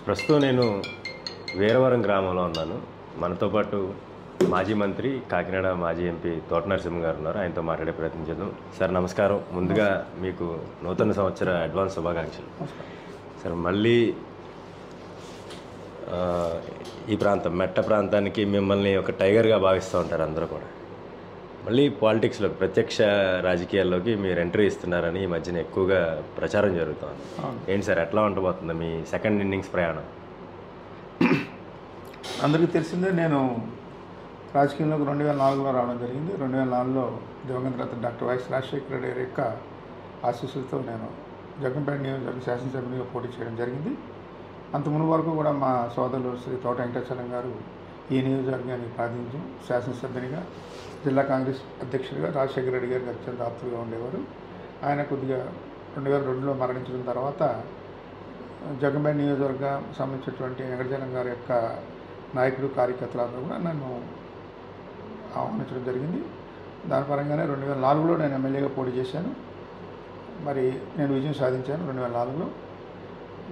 ప్రస్తుతం నేను వీరవరం గ్రామంలో ఉన్నాను. మనతో పాటు మాజీ మంత్రి, కాకినాడ మాజీ ఎంపీ తోట నరసింహ గారు ఉన్నారు. ఆయనతో మాట్లాడే ప్రయత్నం చేద్దాం. సార్ నమస్కారం. ముందుగా మీకు నూతన సంవత్సర అడ్వాన్స్ శుభాకాంక్షలు. సార్, మళ్ళీ ఈ ప్రాంతం మెట్ట ప్రాంతానికి మిమ్మల్ని ఒక టైగర్గా భావిస్తూ ఉంటారు అందరూ కూడా. మళ్ళీ పాలిటిక్స్లో ప్రత్యక్ష రాజకీయాల్లోకి మీరు ఎంట్రీ ఇస్తున్నారని ఈ మధ్యన ఎక్కువగా ప్రచారం జరుగుతుంది. ఏంటి సార్, ఎట్లా ఉండబోతుంది మీ సెకండ్ ఇన్నింగ్స్ ప్రయాణం? అందరికీ తెలిసిందే, నేను రాజకీయంలోకి 2004లో రావడం జరిగింది. 2004లో దివంగత డాక్టర్ వైఎస్ రాజశేఖర రెడ్డి గారి యొక్క ఆశీస్సులతో నేను జగ్గంపేట నియోజకవర్గ శాసనసభ్యునిగా పోటీ చేయడం జరిగింది. అంత మునుపు వరకు కూడా మా సోదరులు శ్రీ తోట వెంకటాచలం గారు ఈ నియోజకవర్గాన్ని ప్రాతినిధ్యం శాసనసభ్యునిగా, జిల్లా కాంగ్రెస్ అధ్యక్షుడిగా రాజశేఖర రెడ్డి గారికి అత్యంత ఆప్తులుగా ఉండేవారు. ఆయన కొద్దిగా 2002లో మరణించిన తర్వాత జగ్గంపేట నియోజకవర్గ సంబంధించినటువంటి వెంకటచలం గారి యొక్క నాయకుడు, కార్యకర్తలందరూ కూడా నన్ను ఆహ్వానించడం జరిగింది. దాని పరంగానే 2004లో నేను ఎమ్మెల్యేగా పోటీ చేశాను. మరి నేను విజయం సాధించాను 2004లో.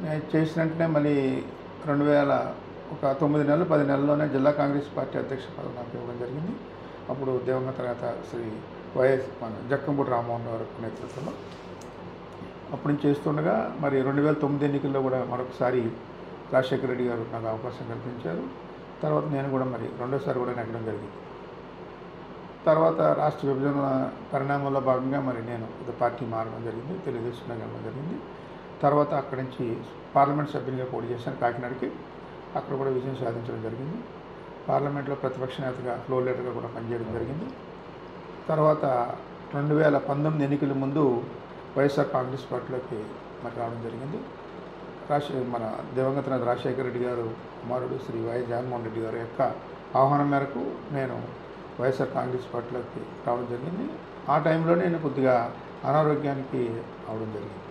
నేను చేసిన వెంటనే మళ్ళీ 2009 నెలలు 10 నెలల్లోనే జిల్లా కాంగ్రెస్ పార్టీ అధ్యక్ష పదవి నాకు ఇవ్వడం జరిగింది. అప్పుడు దివంగత నేత శ్రీ వైఎస్ జక్కంపూడి రామ్మోహన్ గారి నేతృత్వంలో అప్పటి నుంచి చేస్తుండగా మరి 2009 ఎన్నికల్లో కూడా మరొకసారి రాజశేఖర రెడ్డి గారు నాకు అవకాశం కల్పించారు. తర్వాత నేను కూడా మరి రెండోసారి కూడా నెగ్గడం జరిగింది. తర్వాత రాష్ట్ర విభజన పరిణామంలో భాగంగా మరి నేను పార్టీ మారడం జరిగింది, తెలుగుదేశంలో వెళ్ళడం జరిగింది. తర్వాత అక్కడి నుంచి పార్లమెంట్ సభ్యునిగా పోటీ చేశాను కాకినాడకి. అక్కడ కూడా విజయం సాధించడం జరిగింది. పార్లమెంట్లో ప్రతిపక్ష నేతగా, ఫ్లోర్ లీడర్గా కూడా పనిచేయడం జరిగింది. తర్వాత 2019 ఎన్నికల ముందు వైఎస్ఆర్ కాంగ్రెస్ పార్టీలోకి మరి రావడం జరిగింది. మన దివంగత నేత రాజశేఖర రెడ్డి గారు కుమారుడు శ్రీ వైఎస్ జగన్మోహన్ రెడ్డి గారి యొక్క ఆహ్వానం మేరకు నేను వైఎస్ఆర్ కాంగ్రెస్ పార్టీలోకి రావడం జరిగింది. ఆ టైంలో నేను కొద్దిగా అనారోగ్యానికి అవడం జరిగింది.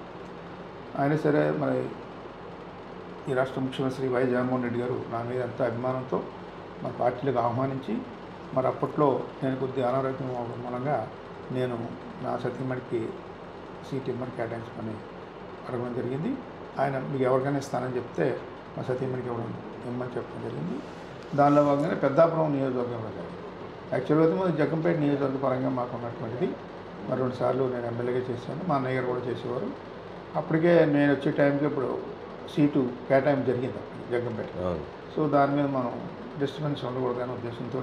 అయినా సరే మరి ఈ రాష్ట్ర ముఖ్యమంత్రి శ్రీ వైఎస్ జగన్మోహన్ రెడ్డి గారు నా మీద ఎంతో అభిమానంతో మన పార్టీలకు ఆహ్వానించి మరి అప్పట్లో నేను కొద్దిగా అనారోగ్యం అవ్వడం మూలంగా నేను నా సతీమణికి సీట్ ఇమ్మని కేటాయించమని అడగడం జరిగింది. ఆయన మీకు ఎవరికైనా ఇస్తానని చెప్తే మా సతీమణికి ఇమ్మని చెప్పడం జరిగింది. దానిలో భాగంగానే పెద్దాపురం నియోజకవర్గంలో జరిగింది. యాక్చువల్గా అయితే మాది జగ్గంపేట నియోజకవర్గ పరంగా మాకు ఉన్నటువంటిది. మరి 2 సార్లు నేను ఎమ్మెల్యేగా చేశాను, మా అన్నయ్య గారు కూడా చేసేవారు. అప్పటికే నేను వచ్చే టైంకి ఇప్పుడు సీటు కేటాయింపు జరిగింది జగ్గంపేట. సో దాని మీద మనం డిస్టర్బెన్స్ ఉండకూడదనే ఉద్దేశంతో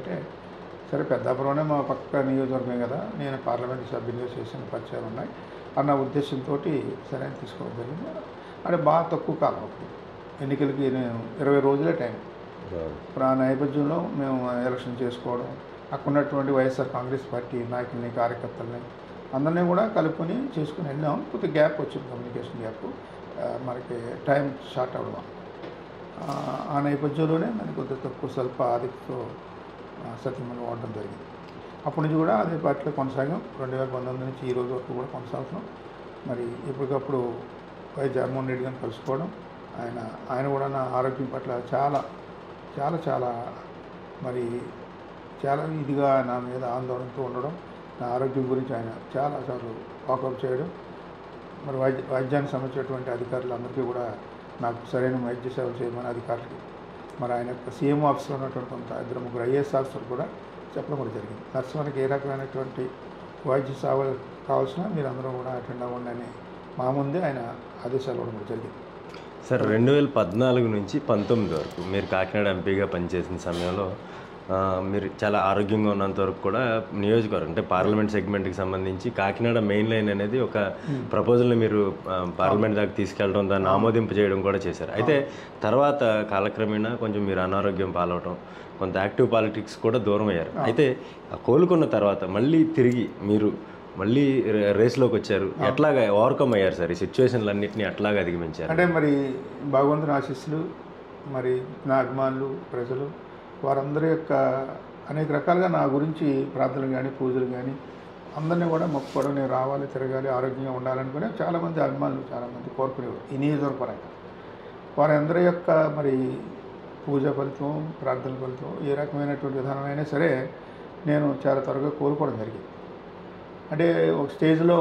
సరే పెద్దాపురంనే మా పక్క నియోజకవర్గం కదా, నేను పార్లమెంట్ సభ్యునిగా చేసిన పరిచయాలు ఉన్నాయి అన్న ఉద్దేశంతో సరే తీసుకోవడం జరిగింది. అంటే బాగా తక్కువ కాలం ఎన్నికలకి నేను 20 రోజులే టైం. ఇప్పుడు ఆ నేపథ్యంలో మేము ఎలక్షన్ చేసుకోవడం, అక్కడ ఉన్నటువంటి వైఎస్ఆర్ కాంగ్రెస్ పార్టీ నాయకుల్ని, కార్యకర్తల్ని అందరినీ కూడా కలుపుకొని చేసుకుని వెళ్ళాం. కొద్దిగా గ్యాప్ వచ్చింది, కమ్యూనికేషన్ గ్యాప్, మనకి టైం షార్ట్ అవ్వడం. ఆ నేపథ్యంలోనే మనకి కొద్దిగా తక్కువ స్వల్ప ఆధిక్యతో సత్యమని వాడడం జరిగింది. అప్పటి నుంచి కూడా అదే పార్టీలో కొనసాగాం. 2019 నుంచి ఈ రోజు వరకు కూడా కొనసాగుతున్నాం. మరి ఎప్పటికప్పుడు వైఎస్ జగన్మోహన్ రెడ్డి గారిని కలుసుకోవడం, ఆయన కూడా నా ఆరోగ్యం పట్ల చాలా చాలా చాలా మరి చాలా ఇదిగా నా మీద ఆందోళనతో ఉండడం, నా ఆరోగ్యం గురించి ఆయన చాలాసార్లు వాకప్ చేయడం, మరి వైద్యానికి సంబంధించినటువంటి అధికారులందరికీ కూడా నాకు సరైన వైద్య సేవలు చేయమని అధికారులకి, మరి ఆయన యొక్క సీఎం ఆఫీస్లో ఉన్నటువంటి కొంత 2-3 ఐఏఎస్ ఆఫీసర్లు కూడా చెప్పడం కూడా జరిగింది. నర్సులకి ఏ రకమైనటువంటి వైద్య సేవలు కావాల్సిన మీరు అందరూ కూడా అటెండ్ అవ్వండి అని మా ముందే ఆయన ఆదేశాలు ఇవ్వడం కూడా జరిగింది. సార్, 2014 నుంచి 2019 వరకు మీరు కాకినాడ ఎంపీగా పనిచేసిన సమయంలో మీరు చాలా ఆరోగ్యంగా ఉన్నంత వరకు కూడా నియోజకవర్గం అంటే పార్లమెంట్ సెగ్మెంట్కి సంబంధించి కాకినాడ మెయిన్ లైన్ అనేది ఒక ప్రపోజల్ని మీరు పార్లమెంట్ దాకా తీసుకెళ్ళడం, దాన్ని ఆమోదింపు చేయడం కూడా చేశారు. అయితే తర్వాత కాలక్రమేణా కొంచెం మీరు అనారోగ్యం పాలవటం, కొంత యాక్టివ్ పాలిటిక్స్ కూడా దూరం అయ్యారు. అయితే కోలుకున్న తర్వాత మళ్ళీ తిరిగి మీరు మళ్ళీ రేస్లోకి వచ్చారు. ఎట్లాగా ఓవర్కమ్ అయ్యారు సార్? ఈ సిచ్యువేషన్లన్నింటినీ ఎట్లాగా అధిగమించారు? అంటే మరి భగవంతుని ఆశీస్సులు, మరి నా అభిమానులు, ప్రజలు వారందరి యొక్క అనేక రకాలుగా నా గురించి ప్రార్థనలు కానీ, పూజలు కానీ అందరినీ కూడా మొక్కుకోవడం, నేను రావాలి, తిరగాలి, ఆరోగ్యంగా ఉండాలనుకునే చాలామంది అభిమానులు, చాలామంది కోరుకునేవారు ఈ నియోజకవర్గ పరంగా. వారందరి యొక్క మరి పూజ ఫలితం, ప్రార్థన ఫలితం, ఏ రకమైనటువంటి విధానం అయినా సరే నేను చాలా త్వరగా కోలుకోవడం జరిగింది. అంటే ఒక స్టేజ్లో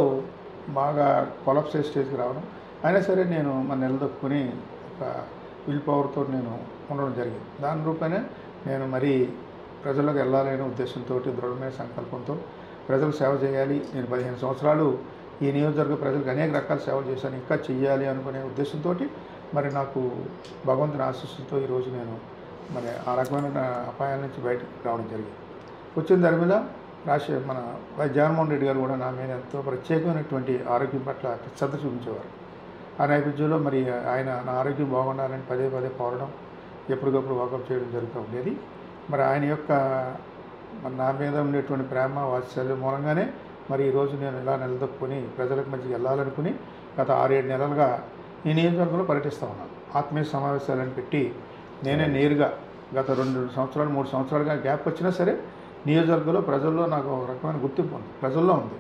బాగా కొలాప్స్ అయ్యే స్టేజ్కి రావడం, అయినా సరే నేను మన నిలదొక్కుని ఒక విల్ పవర్తో నేను ఉండడం జరిగింది. దాని రూపేనే నేను మరీ ప్రజలకు వెళ్ళాలనే ఉద్దేశంతో, దృఢమైన సంకల్పంతో ప్రజలకు సేవ చేయాలి. నేను 15 సంవత్సరాలు ఈ నియోజకవర్గ ప్రజలకు అనేక రకాల సేవలు చేశాను, ఇంకా చెయ్యాలి అనుకునే ఉద్దేశంతో మరి నాకు భగవంతుని ఆశీస్సులతో ఈరోజు నేను మరి ఆ రకమైన అపాయాల నుంచి బయటకు రావడం జరిగింది. వచ్చిన ధర్మిలా మన జగన్మోహన్ రెడ్డి గారు కూడా నా మీద ఎంతో ప్రత్యేకమైనటువంటి ఆరోగ్యం పట్ల శ్రద్ధ చూపించేవారు. ఆ నేపథ్యంలో మరి ఆయన నా ఆరోగ్యం బాగుండాలని పదే పదే కోరడం, ఎప్పటికప్పుడు వాకప్ చేయడం జరుగుతూ ఉండేది. మరి ఆయన యొక్క నా మీద ఉండేటువంటి ప్రేమ వాత్సల్యం మూలంగానే మరి ఈరోజు నేను ఇలా నిలదొక్కుని ప్రజలకు మధ్యకి వెళ్ళాలనుకుని గత 6-7 నెలలుగా ఈ నియోజకవర్గంలో పర్యటిస్తూ ఉన్నాను. ఆత్మీయ సమావేశాలను పెట్టి నేనే నేరుగా గత 2 సంవత్సరాలు 3 సంవత్సరాలుగా గ్యాప్ వచ్చినా సరే నియోజకవర్గంలో ప్రజల్లో నాకు ఒక రకమైన గుర్తింపు ఉంది, ప్రజల్లో ఉంది.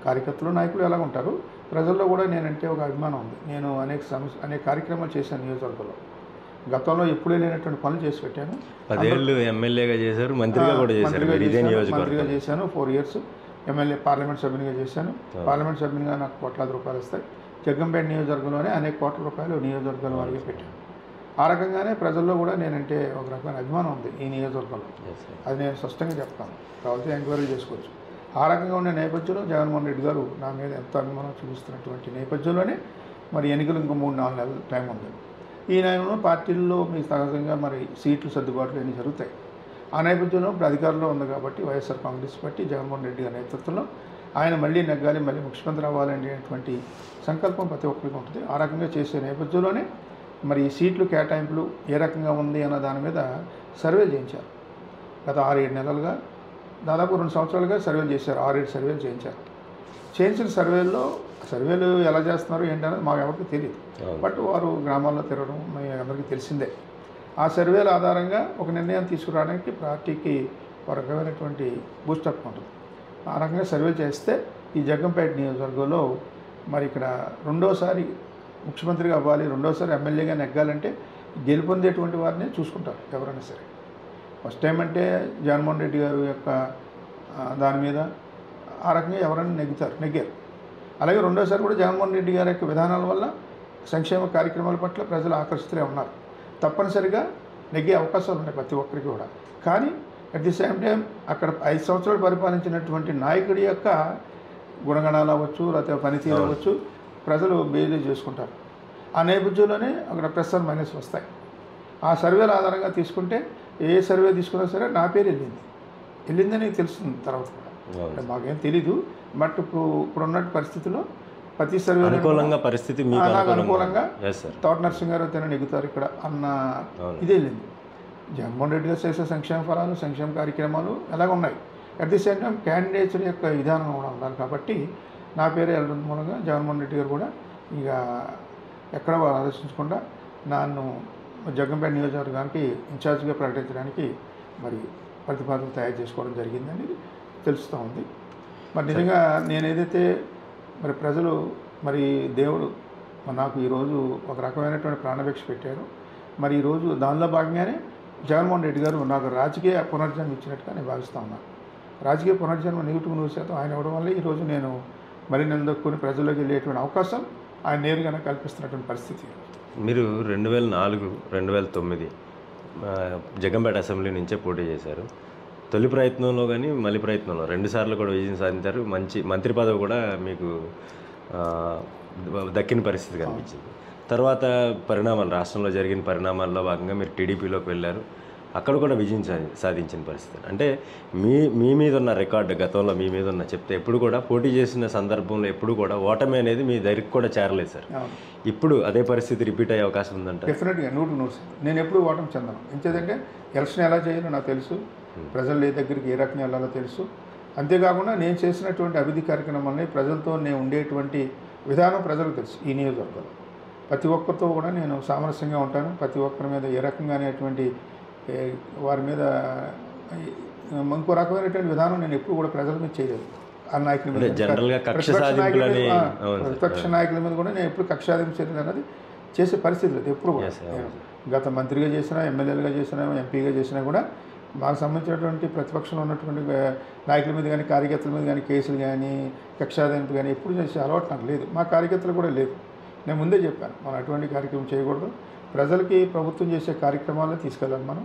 కార్యకర్తలు నాయకులు ఎలాగ ఉంటారు, ప్రజల్లో కూడా నేనంటే ఒక అభిమానం ఉంది. నేను అనేక కార్యక్రమాలు చేశాను నియోజకవర్గంలో. గతంలో ఎప్పుడూ లేనటువంటి పనులు చేసి పెట్టాను. 10 ఏళ్ళు ఎమ్మెల్యేగా చేశారు, మంత్రిగా చేశాను. 4 ఇయర్స్ ఎమ్మెల్యే పార్లమెంట్ సభ్యునిగా చేశాను. పార్లమెంట్ సభ్యునిగా నాకు కోట్లాది రూపాయలు వస్తాయి. జగ్గంపేట నియోజకవర్గంలోనే అనేక కోట్ల రూపాయలు నియోజకవర్గాల వారికి పెట్టాను. ఆ రకంగానే ప్రజల్లో కూడా నేనంటే ఒక రకమైన అభిమానం ఉంది ఈ నియోజకవర్గంలో. అది నేను స్పష్టంగా చెప్తాను, కావాలంటే ఎంక్వైరీ చేసుకోవచ్చు. ఆ రకంగా ఉన్న నేపథ్యంలో జగన్మోహన్ రెడ్డి గారు నా మీద ఎంతో అభిమానం చూపిస్తున్నటువంటి నేపథ్యంలోనే మరి ఎన్నికలు ఇంకో 3-4 నెలల టైం ఉంది. ఈ నేపథ్యంలో పార్టీల్లో మీకు సహజంగా మరి సీట్లు సర్దుబాట్లు అన్నీ జరుగుతాయి. ఆ నేపథ్యంలో ఇప్పుడు అధికారంలో ఉంది కాబట్టి వైఎస్ఆర్ కాంగ్రెస్ పార్టీ జగన్మోహన్ రెడ్డి గారి నేతృత్వంలో ఆయన మళ్ళీ నెగ్గాలి, మళ్ళీ ముఖ్యమంత్రి అవ్వాలనేటువంటి సంకల్పం ప్రతి ఒక్కరికి ఉంటుంది. ఆ రకంగా చేసే నేపథ్యంలోనే మరి ఈ సీట్లు కేటాయింపులు ఏ రకంగా ఉంది అన్న దాని మీద సర్వే చేయించారు. గత 6-7 నెలలుగా దాదాపు 2 సంవత్సరాలుగా సర్వేలు చేశారు. 6-7 సర్వేలు చేయించారు. చేయించిన సర్వేలు ఎలా చేస్తున్నారు ఏంటనేది మాకు ఎవరికి తెలియదు. బట్ వారు గ్రామాల్లో తిరగడం మీ అందరికీ తెలిసిందే. ఆ సర్వేల ఆధారంగా ఒక నిర్ణయం తీసుకురావడానికి పార్టీకి ఒక రకమైనటువంటి బూస్టప్ ఉంటుంది. ఆ రకంగా సర్వే చేస్తే ఈ జగ్గంపేట నియోజకవర్గంలో మరి ఇక్కడ రెండోసారి ముఖ్యమంత్రిగా అవ్వాలి, రెండోసారి ఎమ్మెల్యేగా నెగ్గాలంటే గెలుపొందేటువంటి వారిని చూసుకుంటారు ఎవరైనా సరే. ఫస్ట్ టైం అంటే జగన్మోహన్ రెడ్డి గారు యొక్క దాని మీద ఆ రకంగా ఎవరైనా నెగ్గారు. అలాగే రెండోసారి కూడా జగన్మోహన్ రెడ్డి గారి యొక్క విధానాల వల్ల సంక్షేమ కార్యక్రమాల పట్ల ప్రజలు ఆకర్షితులే ఉన్నారు. తప్పనిసరిగా నెగ్గే అవకాశాలు ఉన్నాయి ప్రతి ఒక్కరికి కూడా. కానీ అట్ ది సేమ్ టైం అక్కడ 5 సంవత్సరాలు పరిపాలించినటువంటి నాయకుడి యొక్క గుణగణాలు అవ్వచ్చు, లేకపోతే పనితీరు అవ్వచ్చు, ప్రజలు బేరీ చేసుకుంటారు. ఆ నేపథ్యంలోనే అక్కడ ప్లస్ అండ్ మైనస్ వస్తాయి. ఆ సర్వేల ఆధారంగా తీసుకుంటే ఏ సర్వే తీసుకున్నా సరే నా పేరు వెళ్ళిందని తెలుస్తుంది తర్వాత కూడా. అంటే మాకేం తెలీదు. బట్ ఇప్పుడున్న పరిస్థితిలో ప్రతి సర్వే అనుకూలంగా పరిస్థితి నాకు అనుకూలంగా తోట నరసింహ గారు తన నెగ్గుతారు ఇక్కడ అన్న ఇది వెళ్ళింది. జగన్మోహన్ రెడ్డి గారు చేసే సంక్షేమ ఫలాలు, సంక్షేమ కార్యక్రమాలు ఎలాగ ఉన్నాయి. At the same time candidates యొక్క విధానం కూడా ఉండాలి. కాబట్టి నా పేరు వెళ్ళడం మూలంగా జగన్మోహన్ రెడ్డి గారు కూడా ఇక ఎక్కడ ఆలోచించకుండా నన్ను జగ్గంపేట నియోజకవర్గానికి ఇన్ఛార్జ్గా ప్రకటించడానికి మరి ప్రతిపాదన తయారు చేసుకోవడం జరిగిందని తెలుస్తూ ఉంది. మరి నిజంగా నేను ఏదైతే మరి ప్రజలు మరి దేవుడు నాకు ఈరోజు ఒక రకమైనటువంటి ప్రాణభిక్ష పెట్టారు. మరి ఈరోజు దానిలో భాగంగానే జగన్మోహన్ రెడ్డి గారు నాకు రాజకీయ పునర్జన్మ ఇచ్చినట్టుగా నేను భావిస్తూ ఉన్నాను. రాజకీయ పునర్జన్మ 100% ఆయన ఇవ్వడం వల్ల ఈరోజు నేను మరి నిలదొక్కుని ప్రజల్లోకి వెళ్ళేటువంటి అవకాశం ఆయన నేరుగా కల్పిస్తున్నటువంటి పరిస్థితి. మీరు 2004, 2009 జగ్గంపేట అసెంబ్లీ నుంచే పోటీ చేశారు. తొలి ప్రయత్నంలో కానీ మళ్ళీ ప్రయత్నంలో 2 సార్లు కూడా విజయం సాధించారు. మంచి మంత్రి పదవి కూడా మీకు దక్కిన పరిస్థితి కనిపించింది. తర్వాత రాష్ట్రంలో జరిగిన పరిణామాల్లో భాగంగా మీరు టీడీపీలోకి వెళ్ళారు. అక్కడ కూడా విజయం సాధించిన పరిస్థితి. అంటే మీ మీద ఉన్న రికార్డు గతంలో మీ మీద ఉన్న చెప్తే ఎప్పుడు కూడా పోటీ చేసిన సందర్భంలో ఎప్పుడు కూడా ఓటమి అనేది మీ దగ్గరికి కూడా చేరలేదు సార్. ఇప్పుడు అదే పరిస్థితి రిపీట్ అయ్యే అవకాశం ఉందంట? డెఫినెట్గా 100%. నేను ఎప్పుడు ఓటమి చెందాను. ఎందుకంటే ఎలక్షన్ ఎలా చేయాలో నాకు తెలుసు, ప్రజలు ఏ దగ్గరికి ఏ రకంగా వెళ్ళాలో తెలుసు. అంతేకాకుండా నేను చేసినటువంటి అభివృద్ధి కార్యక్రమాలని ప్రజలతో నేను ఉండేటువంటి విధానం ప్రజలకు తెలుసు. ఈ నియోజకవర్గంలో ప్రతి ఒక్కరితో కూడా నేను సామరస్యంగా ఉంటాను. ప్రతి ఒక్కరి మీద ఏ రకంగా అనేటువంటి వారి మీద ఇంకో రకమైనటువంటి విధానం నేను ఎప్పుడు కూడా ప్రజల మీద చేయలేదు. ఆ నాయకుల మీద, ప్రతిపక్ష నాయకుల మీద కూడా నేను ఎప్పుడు కక్షాదింపు చర్యలు అనేది చేసే పరిస్థితి లేదు ఎప్పుడు కూడా. గత మంత్రిగా చేసినా, ఎమ్మెల్యేలుగా చేసినా, ఎంపీగా చేసినా కూడా మాకు సంబంధించినటువంటి ప్రతిపక్షంలో ఉన్నటువంటి నాయకుల మీద కానీ, కార్యకర్తల మీద కానీ కేసులు కానీ, కక్షాదింపు కానీ ఎప్పుడు చేసే అలవాటు నాకు లేదు. మా కార్యకర్తలు కూడా లేదు. నేను ముందే చెప్పాను, మనం అటువంటి కార్యక్రమం చేయకూడదు. ప్రజలకి ప్రభుత్వం చేసే కార్యక్రమాలను తీసుకెళ్ళాలి మనం.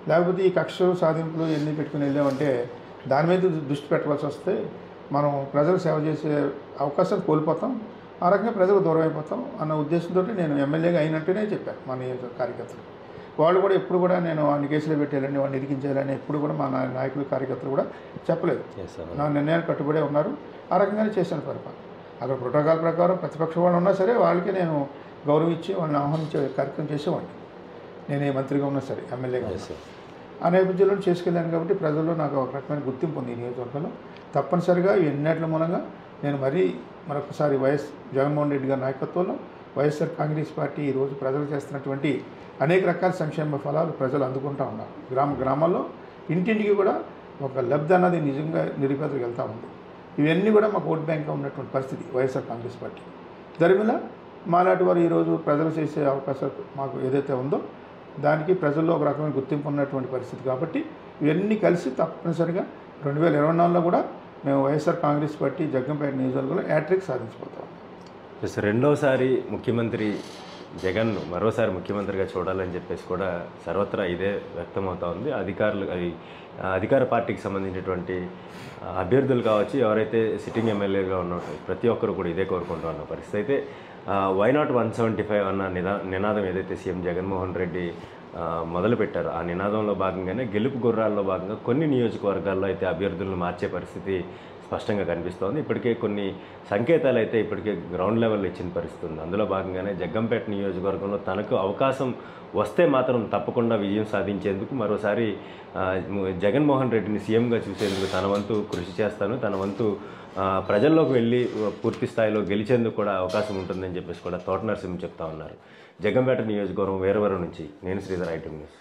లేకపోతే ఈ కక్షలు సాధింపులు ఎన్ని పెట్టుకుని వెళ్ళామంటే దాని మీద దృష్టి పెట్టవలసి వస్తే మనం ప్రజలకు సేవ చేసే అవకాశం కోల్పోతాం, ఆ రకంగా ప్రజలకు దూరం అయిపోతాం అన్న ఉద్దేశంతో నేను ఎమ్మెల్యేగా అయినట్టునే చెప్పాను మా కార్యకర్తలు. వాళ్ళు కూడా ఎప్పుడు కూడా నేను వాడిని కేసులో పెట్టాలని, వాడిని ఇరికించాలని ఎప్పుడు కూడా మా నాయకులు కార్యకర్తలు కూడా చెప్పలేదు. నా నిర్ణయాలు కట్టుబడే ఉన్నారు. ఆ రకంగానే చేశాను పరిపాలన. అక్కడ ప్రోటోకాల్ ప్రకారం ప్రతిపక్ష వాళ్ళు ఉన్నా సరే వాళ్ళకి నేను గౌరవం ఇచ్చి వాళ్ళని ఆహ్వానించే కార్యక్రమం చేసేవాడిని. నేను ఏ మంత్రిగా ఉన్నా సరే, ఎమ్మెల్యేగా ఉన్నా. ఆ నేపథ్యంలో చేసుకెళ్ళాను కాబట్టి ప్రజల్లో నాకు ఒక రకమైన గుర్తింపు ఉంది ఈ నియోజకవర్గంలో. తప్పనిసరిగా ఎన్నిటి మూలంగా నేను మరొకసారి వైఎస్ జగన్మోహన్ రెడ్డి గారి నాయకత్వంలో వైఎస్ఆర్ కాంగ్రెస్ పార్టీ ఈరోజు ప్రజలు చేస్తున్నటువంటి అనేక రకాల సంక్షేమ ఫలాలు ప్రజలు అందుకుంటూ ఉన్నారు. గ్రామాల్లో ఇంటింటికి కూడా ఒక లబ్ధి అన్నది నిజంగా నిరుపేదలకు వెళ్తూ ఉంది. ఇవన్నీ కూడా మాకు ఓట్ బ్యాంక్గా ఉన్నటువంటి పరిస్థితి వైఎస్ఆర్ కాంగ్రెస్ పార్టీ. దరిమిల మాలాంటి వారు ఈరోజు ప్రజలు చేసే అవకాశం మాకు ఏదైతే ఉందో దానికి ప్రజల్లో ఒక రకమైన గుర్తింపు ఉన్నటువంటి పరిస్థితి. కాబట్టి ఇవన్నీ కలిసి తప్పనిసరిగా 2024లో కూడా మేము వైఎస్ఆర్ కాంగ్రెస్ పార్టీ జగ్గంపేట నియోజకవర్గంలో హ్యాట్రిక్ సాధించిపోతాం. రెండోసారి ముఖ్యమంత్రి జగన్ను మరోసారి ముఖ్యమంత్రిగా చూడాలని చెప్పేసి కూడా సర్వత్రా ఇదే వ్యక్తమవుతా ఉంది. అధికార పార్టీకి సంబంధించినటువంటి అభ్యర్థులు కావచ్చు, ఎవరైతే సిట్టింగ్ ఎమ్మెల్యేగా ఉన్న ప్రతి ఒక్కరు కూడా ఇదే కోరుకుంటూ ఉన్న పరిస్థితి. అయితే వై నాట్ 175 అన్న నినాదం ఏదైతే సీఎం జగన్మోహన్ రెడ్డి మొదలుపెట్టారో ఆ నినాదంలో భాగంగానే గెలుపు గుర్రాల్లో భాగంగా కొన్ని నియోజకవర్గాల్లో అయితే అభ్యర్థులను మార్చే పరిస్థితి స్పష్టంగా కనిపిస్తోంది. ఇప్పటికే కొన్ని సంకేతాలు అయితే ఇప్పటికే గ్రౌండ్ లెవెల్లో ఇచ్చిన పరిస్థితి ఉంది. అందులో భాగంగానే జగ్గంపేట నియోజకవర్గంలో తనకు అవకాశం వస్తే మాత్రం తప్పకుండా విజయం సాధించేందుకు మరోసారి జగన్మోహన్ రెడ్డిని సీఎంగా చూసేందుకు తన వంతు కృషి చేస్తాను, తన వంతు ప్రజల్లోకి వెళ్ళి పూర్తి స్థాయిలో గెలిచేందుకు కూడా అవకాశం ఉంటుందని చెప్పేసి కూడా తోట నరసింహ చెప్తా ఉన్నారు. జగ్గంపేట నియోజకవర్గం వీరవరం నుంచి నేను శ్రీధర్, ఐటమ్ న్యూస్.